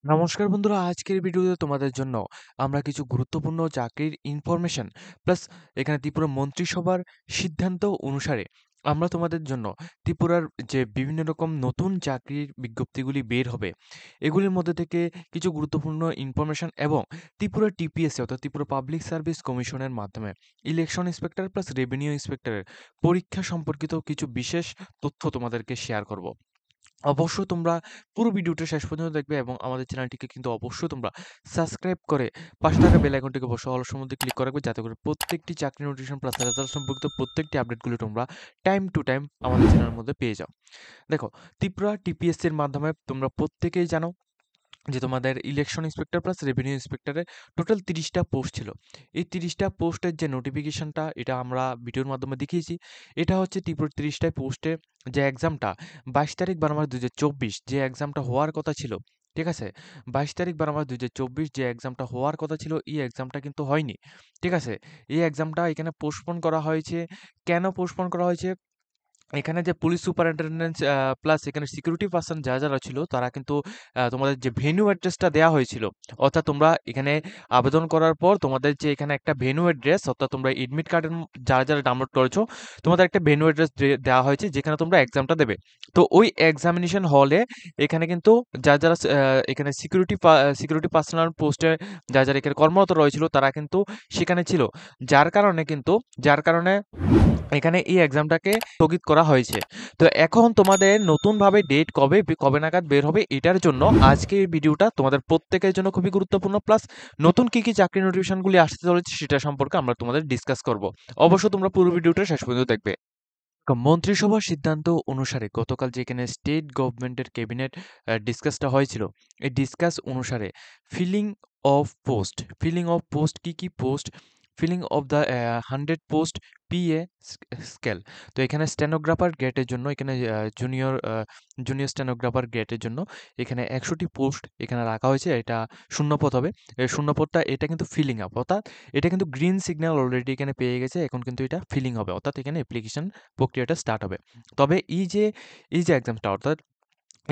নমস্কার বন্ধুরা, আজকের ভিডিওতে তোমাদের জন্য আমরা কিছু গুরুত্বপূর্ণ চাকরির ইনফরমেশন প্লাস এখানে ত্রিপুরা মন্ত্রিসভার সিদ্ধান্ত অনুসারে আমরা তোমাদের জন্য ত্রিপুরার যে বিভিন্ন রকম নতুন চাকরির বিজ্ঞপ্তিগুলি বের হবে এগুলির মধ্যে থেকে কিছু গুরুত্বপূর্ণ ইনফরমেশন এবং ত্রিপুরা টিপিএসসি অর্থাৎ ত্রিপুরা পাবলিক সার্ভিস কমিশনের মাধ্যমে ইলেকশন ইন্সপেক্টর প্লাস রেভিনিউ ইন্সপেক্টরের পরীক্ষা সম্পর্কিত কিছু বিশেষ তথ্য তোমাদেরকে শেয়ার করব। অবশ্যই তোমরা পুরো ভিডিওটা শেষ পর্যন্ত দেখবে এবং আমাদের চ্যানেলটিকে কিন্তু অবশ্যই তোমরা সাবস্ক্রাইব করে পাশে থাকা বেল আইকনটিকে অবশ্যই অল সম্বন্ধে ক্লিক করে রাখবে, যাতে করে প্রত্যেকটি চাকরি নোটিফিকেশন প্লাস রেজাল্ট সম্পর্কিত প্রত্যেকটি আপডেটগুলো তোমরা টাইম টু টাইম আমাদের চ্যানেলের মধ্যে পেয়ে যাও। দেখো, ত্রিপুরা টিপিএসসির মাধ্যমে তোমরা প্রত্যেকেই জানো যে তোমাদের ইলেকশন ইন্সপেক্টর প্লাস রেভিনিউ ইন্সপেক্টরের টোটাল 30টা পোস্ট ছিল। এই 30টা পোস্টের যে নোটিফিকেশনটা এটা আমরা ভিডিওর মাধ্যমে দেখিয়েছি। এটা হচ্ছে ত্রিপুরা 30টা পোস্টে যে এক্সামটা 22 তারিখ 12 মাস 2024 যে এক্সামটা হওয়ার কথা ছিল, ঠিক আছে? 22 তারিখ 12 মাস 2024 যে এক্সামটা হওয়ার কথা ছিল এই এক্সামটা কিন্তু হয়নি, ঠিক আছে? এই এক্সামটা এখানে পোস্টপোন করা হয়েছে। কেন পোস্টপোন করা হয়েছে? এখানে যে পুলিশ সুপারিনটেনডেন্ট প্লাস এখানে সিকিউরিটি পার্সন যারা ছিল তারা কিন্তু তোমাদের যে ভেন্যু অ্যাড্রেসটা দেওয়া হয়েছিল, অর্থাৎ তোমরা এখানে আবেদন করার পর তোমাদের যে এখানে একটা ভেন্যু অ্যাড্রেস, অর্থাৎ তোমরা এডমিট কার্ডের যারা ডাউনলোড করেছো তোমাদের একটা ভেন্যু অ্যাড্রেস দেওয়া হয়েছে যেখানে তোমরা এক্সামটা দেবে। তো ওই এক্সামিনেশন হলে এখানে কিন্তু যারা এখানে সিকিউরিটি পার্সোনাল পোস্টে যারা এখানে কর্মরত রয়েছিল তারা কিন্তু সেখানে ছিল, যার কারণে এখানে এই এক্সামটাকে স্থগিত করা হয়েছে। তো এখন তোমাদের নতুনভাবে ডেট কবে কবে নাগাদ বের হবে এটার জন্য আজকে এই ভিডিওটা তোমাদের প্রত্যেকের জন্য খুবই গুরুত্বপূর্ণ, প্লাস নতুন কি কি চাকরি নোটিফিকেশনগুলি আসতে চলেছে সেটা সম্পর্কে আমরা তোমাদের ডিসকাস করব। অবশ্যই তোমরা পুরো ভিডিওটা শেষ পর্যন্ত দেখবে। মন্ত্রিসভার সিদ্ধান্ত অনুসারে গতকাল যেখানে স্টেট গভর্নমেন্টের ক্যাবিনেট ডিসকাসটা হয়েছিল, এই ডিসকাস অনুসারে ফিলিং ফিলিং অফ পোস্ট কি কি post, filling of the 100 post PA scale. তো এখানে স্টেনোগ্রাফার গ্রেডের জন্য এখানে জুনিয়র স্টেনোগ্রাফার গ্রেডের জন্য এখানে 100টি পোস্ট এখানে রাখা হয়েছে। এটা শূন্যপদ হবে। এই শূন্যপদটা এটা কিন্তু ফিলিং আপ, অর্থাৎ এটা কিন্তু গ্রিন সিগন্যাল অলরেডি এখানে পেয়ে গেছে, এখন কিন্তু এটা ফিলিং হবে, অর্থাৎ এখানে অ্যাপ্লিকেশন প্রক্রিয়াটা স্টার্ট হবে। তবে এই যে এক্সামটা, অর্থাৎ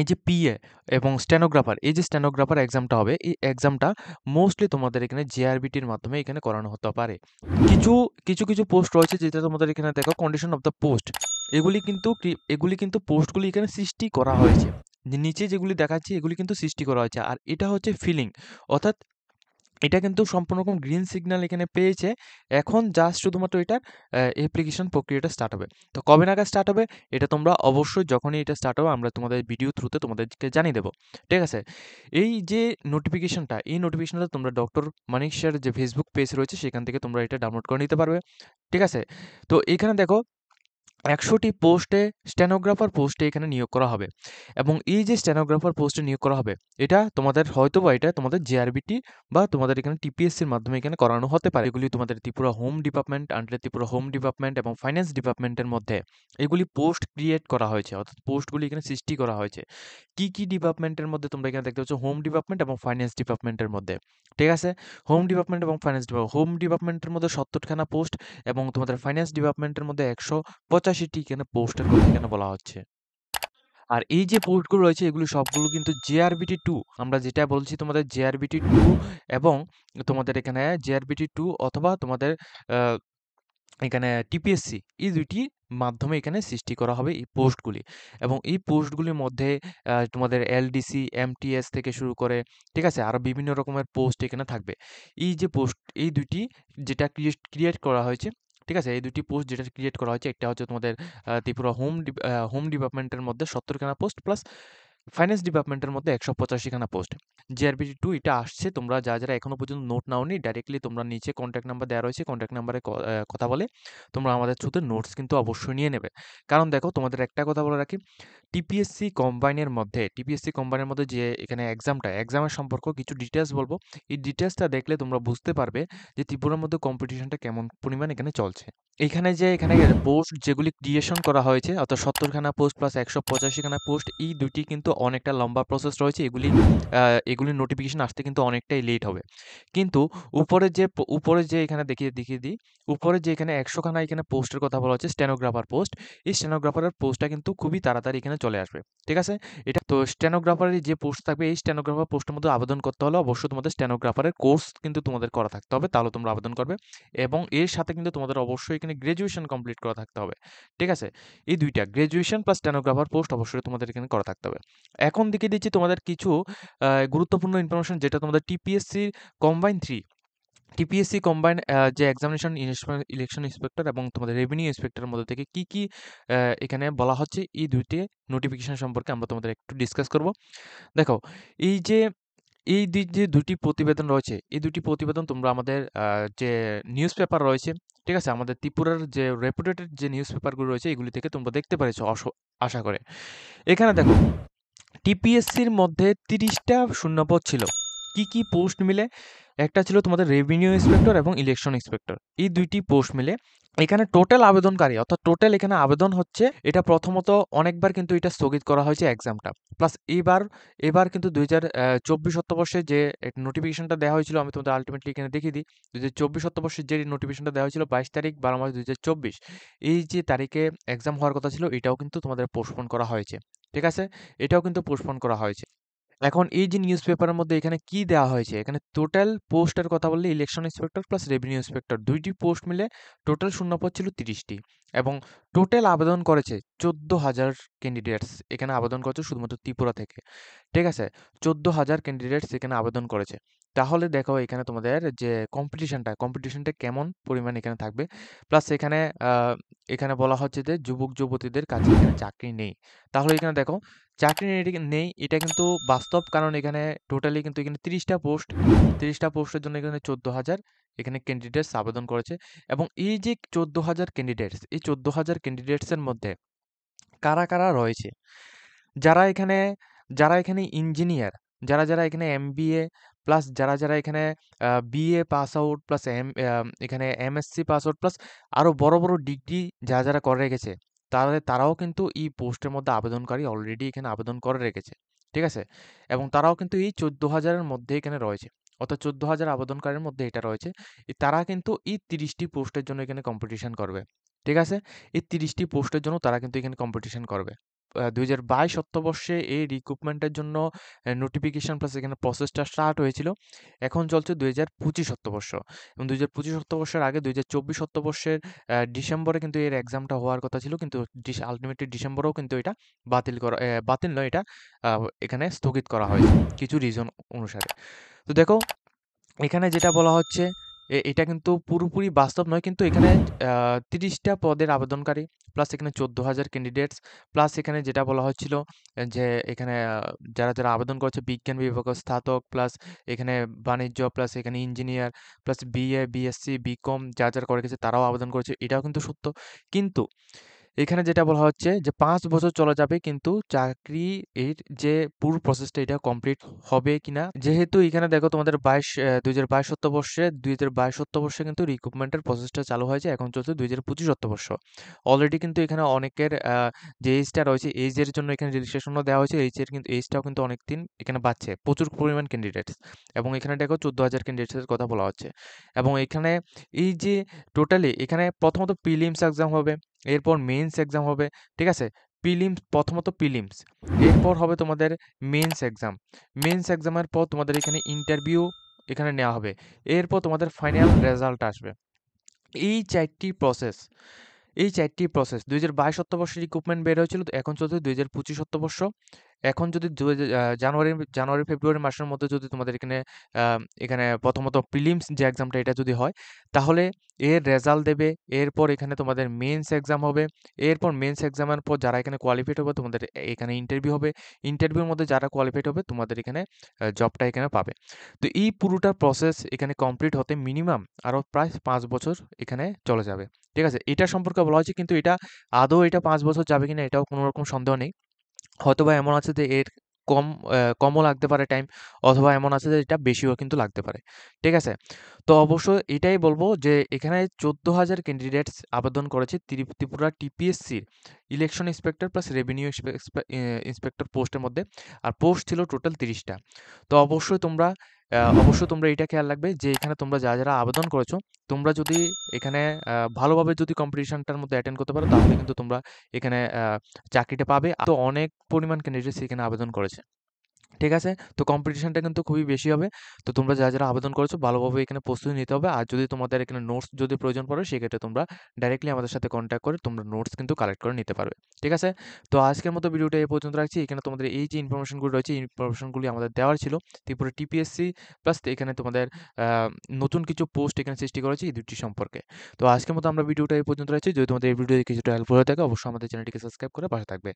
এই যে পিএ এবং স্টেনোগ্রাফার, এই যে স্টেনোগ্রাফার এক্সামটা হবে এই এক্সামটা মোস্টলি তোমাদের এখানে জেআরবিটির মাধ্যমে এখানে করানো হতে পারে। কিছু কিছু পোস্ট রয়েছে যেটা তোমাদের এখানে দেখো কন্ডিশন অফ দ্য পোস্ট, এগুলি কিন্তু পোস্টগুলি এখানে সৃষ্টি করা হয়েছে। যে নিচে যেগুলি দেখাচ্ছি এগুলি কিন্তু সৃষ্টি করা হয়েছে, আর এটা হচ্ছে ফিলিং, অর্থাৎ এটা কিন্তু সম্পূর্ণ রকম গ্রিন সিগন্যাল এখানে পেয়েছে। এখন জাস্ট শুধুমাত্র এটার অ্যাপ্লিকেশন প্রক্রিয়াটা স্টার্ট হবে। তো কবে নাগাদ স্টার্ট হবে এটা তোমরা অবশ্যই যখনই এটা স্টার্ট হবে আমরা তোমাদের ভিডিও থ্রুতে তোমাদেরকে জানিয়ে দেবো, ঠিক আছে? এই যে এই নোটিফিকেশনটা তোমরা ডক্টর মানিক স্যার যে ফেসবুক পেজ রয়েছে সেখান থেকে তোমরা এটা ডাউনলোড করে নিতে পারবে, ঠিক আছে? তো এখানে দেখো 100টি পোস্টে স্টেনোগ্রাফার পোস্টে এখানে নিয়োগ করা হবে, এবং এই যে স্টেনোগ্রাফার পোস্টে নিয়োগ করা হবে এটা তোমাদের হয়তোবা এটা তোমাদের জেআরবিটি বা তোমাদের এখানে টিপিএসসির মাধ্যমে এখানে করানো হতে পারে। এগুলি তোমাদের ত্রিপুরা হোম ডিপার্টমেন্ট, আন্ডারে ত্রিপুরা হোম ডিপার্টমেন্ট এবং ফাইন্যান্স ডিপার্টমেন্টের মধ্যে এগুলি পোস্ট ক্রিয়েট করা হয়েছে, অর্থাৎ পোস্টগুলি এখানে সৃষ্টি করা হয়েছে। কি কি ডিপার্টমেন্টের মধ্যে তোমরা এখানে দেখতে পাচ্ছ? হোম ডিপার্টমেন্ট এবং ফাইন্যান্স ডিপার্টমেন্টের মধ্যে, ঠিক আছে? হোম ডিপার্টমেন্টের মধ্যে 70খানা পোস্ট এবং তোমাদের ফাইন্যান্স ডিপার্টমেন্টের মধ্যে 185টি এখানে পোস্টের কথা এখানে বলা হচ্ছে। আর এই যে পোস্টগুলো রয়েছে এগুলো সবগুলো কিন্তু জেআরবিটি 2, আমরা যেটা বলছি তোমাদের জেআরবিটি 2 এবং তোমাদের এখানে জেআরবিটি 2 অথবা তোমাদের আহ, এখানে টিপিএসসি, এই দুইটি মাধ্যমে এখানে সৃষ্টি করা হবে এই পোস্টগুলি। এবং এই পোস্টগুলির মধ্যে তোমাদের এলডিসি এমটিএস থেকে শুরু করে, ঠিক আছে, আরও বিভিন্ন রকমের পোস্ট এখানে থাকবে। এই যে পোস্ট এই দুইটি যেটা ক্রিয়েট করা হয়েছে, ঠিক আছে, এই দুটি পোস্ট যেটা ক্রিয়েট করা হয়েছে একটা হচ্ছে তোমাদের ত্রিপুরা হোম ডিপার্টমেন্টের মধ্যে 70খানা পোস্ট প্লাস ফাইন্যান্স ডিপার্টমেন্টের মধ্যে 185খানা পোস্ট। জিআরবিটি 2 এটা আসছে, তোমরা যারা এখনো পর্যন্ত নোট নাওনি ডাইরেক্টলি তোমরা নিচে কন্ট্যাক্ট নাম্বার দেওয়া রয়েছে, কন্ট্যাক্ট নাম্বারে কথা বলে তোমরা আমাদের থ্রুতে নোটস কিন্তু অবশ্যই নিয়ে নেবে। কারণ দেখো তোমাদের একটা কথা বলে রাখি, টিপিএসসি কম্বাইনের মধ্যে যে এখানে এক্সামের সম্পর্ক কিছু ডিটেলস বলবো। এই ডিটেলসটা দেখলে তোমরা বুঝতে পারবে যে ত্রিপুরার মধ্যে কম্পিটিশনটা কেমন পরিমাণ এখানে চলছে। এখানে পোস্ট যেগুলি ক্রিয়েশন করা হয়েছে, অর্থাৎ 70খানা পোস্ট প্লাস 185খানা পোস্ট, এই দুটি কিন্তু অনেকটা লম্বা প্রসেস রয়েছে। এগুলির নোটিফিকেশন আসতে কিন্তু অনেকটাই লেট হবে। কিন্তু উপরে যে এখানে দেখিয়ে দিই, উপরে যে এখানে 100খানা এখানে পোস্টের কথা বলা হচ্ছে স্টেনোগ্রাফার পোস্ট, এই স্টেনোগ্রাফারের পোস্টটা কিন্তু খুবই তাড়াতাড়ি এখানে চলে আসবে। ঠিক আছে? এটা তো স্টেনোগ্রাফারের যে পোস্ট থাকবে এই স্টেনোগ্রাফার পোস্টের মধ্যে আবেদন করতে হলে অবশ্যই তোমাদের স্টেনোগ্রাফারের কোর্স কিন্তু তোমাদের করা থাকতে হবে, তাহলে তোমরা আবেদন করবে। এবং এর সাথে কিন্তু তোমাদের অবশ্যই এখানে গ্র্যাজুয়েশন কমপ্লিট করা থাকতে হবে। ঠিক আছে? এই দুইটা গ্র্যাজুয়েশন প্লাস স্টেনোগ্রাফার পোস্ট অবশ্যই তোমাদের এখানে করা থাকতে হবে। এখন দেখে দিচ্ছি তোমাদের কিছু গুরুত্বপূর্ণ ইনফরমেশন যেটা তোমাদের টিপিএসসি কম্বাইন 3 টিপিএসসি কম্বাইন যে এক্সামিনেশন ইলেকশন ইন্সপেক্টর এবং তোমাদের রেভিনিউ ইন্সপেক্টরের মধ্যে থেকে কি এখানে বলা হচ্ছে এই দুইটি নোটিফিকেশন সম্পর্কে আমরা তোমাদের একটু ডিসকাস করব। দেখো, এই যে যে দুটি প্রতিবেদন রয়েছে, এই দুটি প্রতিবেদন তোমরা আমাদের যে নিউজ পেপার রয়েছে, ঠিক আছে? আমাদের ত্রিপুরার যে রেপুটেটেড যে নিউজ পেপারগুলো রয়েছে এগুলি থেকে তোমরা দেখতে পেরেছো আশা করে। এখানে দেখো, টিপিএসসির মধ্যে ৩০টা শূন্যপদ ছিল। কি পোস্ট মিলে? একটা ছিল তোমাদের রেভিনিউ ইন্সপেক্টর এবং ইলেকশন ইন্সপেক্টর। এই দুইটি পোস্ট মিলে এখানে টোটাল আবেদনকারী অর্থাৎ টোটাল এখানে আবেদন হচ্ছে, এটা প্রথমত অনেকবার কিন্তু এটা স্থগিত করা হয়েছে এক্সামটা। প্লাস এবার কিন্তু ২০২৪ অর্থবর্ষে যে নোটিফিকেশনটা দেওয়া হয়েছিল, আমি তোমাদের আল্টিমেটলি এখানে দেখিয়ে দিই। ২০২৪ অর্থবর্ষের যে নোটিফিকেশনটা দেওয়া হয়েছিল ২২ তারিখ ১২ মাস ২০২৪, এই যে তারিখে এক্সাম হওয়ার কথা ছিল এটাও কিন্তু তোমাদের পোস্টপোন করা হয়েছে। ঠিক আছে? এটাও কিন্তু পোস্টপোন করা হয়েছে। এখন এই যে নিউজ পেপারের মধ্যে এখানে কি দেওয়া হয়েছে, এখানে টোটাল পোস্টের কথা বললে election inspector plus revenue inspector দুইটি পোস্ট মিলে টোটাল শূন্যপদ ছিল ৩০টি এবং টোটাল আবেদন করেছে ১৪,০০০ ক্যান্ডিডেটস এখানে আবেদন করেছে শুধুমাত্র ত্রিপুরা থেকে। ঠিক আছে? ১৪,০০০ ক্যান্ডিডেটস এখানে আবেদন করেছে। তাহলে দেখো এখানে তোমাদের যে কম্পিটিশনটা কেমন পরিমাণ এখানে থাকবে। প্লাস এখানে বলা হচ্ছে যে যুবক যুবতীদের কাছে এখানে চাকরি নেই। তাহলে এখানে দেখো, চাকরি নেই এটা কিন্তু বাস্তব, কারণ এখানে টোটালি কিন্তু এখানে ৩০টা পোস্টের জন্য এখানে ১৪,০০০ এখানে ক্যান্ডিডেটস আবেদন করেছে। এবং এই যে ১৪,০০০ ক্যান্ডিডেটস, এই ১৪,০০০ ক্যান্ডিডেটস এর মধ্যে কারা রয়েছে? যারা এখানে যারা এখানে ইঞ্জিনিয়ার, যারা এখানে এমবিএ প্লাস যারা এখানে বিএ পাস আউট প্লাস এখানে এমএসসি পাস আউট প্লাস আরো বড় ডিগ্রি যারা করে রেখেছে, তারাও কিন্তু এই পোস্টের মধ্যে আবেদনকারী অলরেডি এখানে আবেদন করে রেখেছে। ঠিক আছে? এবং তারাও কিন্তু এই ১৪,০০০ এর মধ্যে এখানে রয়েছে। অর্থাৎ ১৪,০০০ আবেদনকারীর মধ্যে এটা রয়েছে। তারা কিন্তু এই ৩০টি পোস্টের জন্য এখানে কম্পিটিশন করবে। ঠিক আছে? এই ৩০টি পোস্টের জন্য তারা কিন্তু এখানে কম্পিটিশন করবে। ২০২২ অর্থবর্ষে এই রিক্রুটমেন্টের জন্য নোটিফিকেশন প্লাস এখানে প্রসেসটা স্টার্ট হয়েছিল। এখন চলছে ২০২৫ অর্থবর্ষ এবং ২০২৫ অর্থবর্ষের আগে ২০২৪ অর্থবর্ষের ডিসেম্বরে কিন্তু এর এক্সামটা হওয়ার কথা ছিল, কিন্তু আল্টিমেটলি ডিসেম্বরেও কিন্তু এটা বাতিল নয়, এটা এখানে স্থগিত করা হয়েছে কিছু রিজন অনুসারে। তো দেখো, এখানে যেটা বলা হচ্ছে এটা কিন্তু পুরোপুরি বাস্তব নয়, কিন্তু এখানে ৩০টা পদের আবেদনকারী প্লাস এখানে ১৪,০০০ ক্যান্ডিডেটস প্লাস এখানে যেটা বলা হচ্ছিল যে এখানে যারা আবেদন করেছে বিজ্ঞান বিভাগে স্নাতক প্লাস এখানে বাণিজ্য প্লাস এখানে engineer plus BA, BSc, BCom যারা করে গেছে তারাও আবেদন করেছে, এটাও কিন্তু সত্য। কিন্তু এখানে যেটা বলা হচ্ছে যে ৫ বছর চলে যাবে কিন্তু চাকরি এর যে পুরো প্রসেসটা এটা কমপ্লিট হবে কিনা। যেহেতু এখানে দেখো তোমাদের ২০২২ অর্থবর্ষে কিন্তু রিক্রুটমেন্টের প্রসেসটা চালু হয়েছে। এখন চলছে ২০২৫ অর্থবর্ষ। অলরেডি কিন্তু এখানে অনেকের যে এজটা রয়েছে এজের জন্য এখানে রেজিস্ট্রেশনও দেওয়া হয়েছে। এজটাও কিন্তু অনেকদিন এখানে বাড়ছে। প্রচুর পরিমাণ ক্যান্ডিডেটস এবং এখানে দেখো ১৪,০০০ ক্যান্ডিডেটসের কথা বলা হচ্ছে। এবং এখানে এই যে টোটালি এখানে প্রথমত প্রিলিমস এক্সাম হবে, এরপর মেইনস এক্সাম হবে। ঠিক আছে? প্রথমত প্রিলিমস, এরপর হবে তোমাদের মেইনস এক্সাম। মেইনস এক্সামের পর তোমাদের এখানে ইন্টারভিউ এখানে নেওয়া হবে। এরপর তোমাদের ফাইনাল রেজাল্ট আসবে। এই ৪টি প্রসেস ২০২২ অর্থবর্ষে রিক্রুটমেন্ট বের হয়েছিল, তো এখন চলছে ২০২৫ অর্থবর্ষ। এখন যদি জানুয়ারি ফেব্রুয়ারি মাসের মধ্যে যদি তোমাদের এখানে প্রথমত প্রিলিমস যে এক্সামটা এটা যদি হয়, তাহলে এর রেজাল্ট দেবে। এরপর এখানে তোমাদের মেইনস এক্সাম হবে। এরপর মেইনস এক্সামের পর যারা এখানে কোয়ালিফাইড হবে তোমাদের এখানে ইন্টারভিউ হবে। ইন্টারভিউর মধ্যে যারা কোয়ালিফাইড হবে তোমাদের এখানে জবটা এখানে পাবে। তো এই পুরোটা প্রসেস এখানে কমপ্লিট হতে মিনিমাম আরও প্রায় ৫ বছর এখানে চলে যাবে। ঠিক আছে? এটা সম্পর্কে বলা হয়েছে, কিন্তু এটা ৫ বছর যাবে কিনা এটাও কোনো রকম সন্দেহ নেই। হয়তোবা এমন আছে যে এর কম কমও লাগতে পারে টাইম, অথবা এমন আছে যে এটা বেশিও কিন্তু লাগতে পারে। ঠিক আছে? তো অবশ্যই এটাই বলব যে এখানে ১৪,০০০ ক্যান্ডিডেটস আবেদন করেছে ত্রিপুরা টিপিএসসির election inspector plus revenue inspector পোস্টের মধ্যে। আর পোস্ট ছিল টোটাল ৩০টা। তো অবশ্যই তোমরা অবশ্যই তোমরা এটা খেয়াল রাখবে যে এখানে তোমরা যারা আবেদন করেছো, তোমরা যদি এখানে ভালোভাবে যদি কম্পিটিশনটার মধ্যে অ্যাটেন্ড করতে পারো তাহলে কিন্তু তোমরা এখানে চাকরিটা পাবে। তো অনেক পরিমাণ ক্যান্ডিডেটস এখানে আবেদন করেছে। ঠিক আছে? তো কম্পিটিশনটা কিন্তু খুবই বেশি হবে। তো তোমরা যারা আবেদন করেছো ভালোভাবে এখানে প্রস্তুতি নিতে হবে। আর যদি তোমাদের এখানে নোটস যদি প্রয়োজন পড়ে সেক্ষেত্রে তোমরা ডাইরেক্টলি আমাদের সাথে কনট্যাক্ট করে তোমরা নোটস কিন্তু কালেক্ট করে নিতে পারবে। ঠিক আছে? তো আজকের মতো ভিডিওটা এই পর্যন্ত রাখছি। এখানে তোমাদের এই যে ইনফরমেশনগুলো রয়েছে এই ইনফরমেশনগুলি আমাদের দেওয়ার ছিল। ত্রিপুরা টিপিএসসি প্লাস এখানে তোমাদের আ নতুন কিছু পোস্ট এখানে সৃষ্টি করেছি এই ২ টি সম্পর্কে। তো আজকের মতো আমরা ভিডিওটা এই পর্যন্ত রাখছি। যদি তোমাদের এই ভিডিও কিছুটা হেল্পফুল হয়ে থাকে অবশ্যই আমাদের চ্যানেলটিকে সাবস্ক্রাইব করে পাশে থাকবে।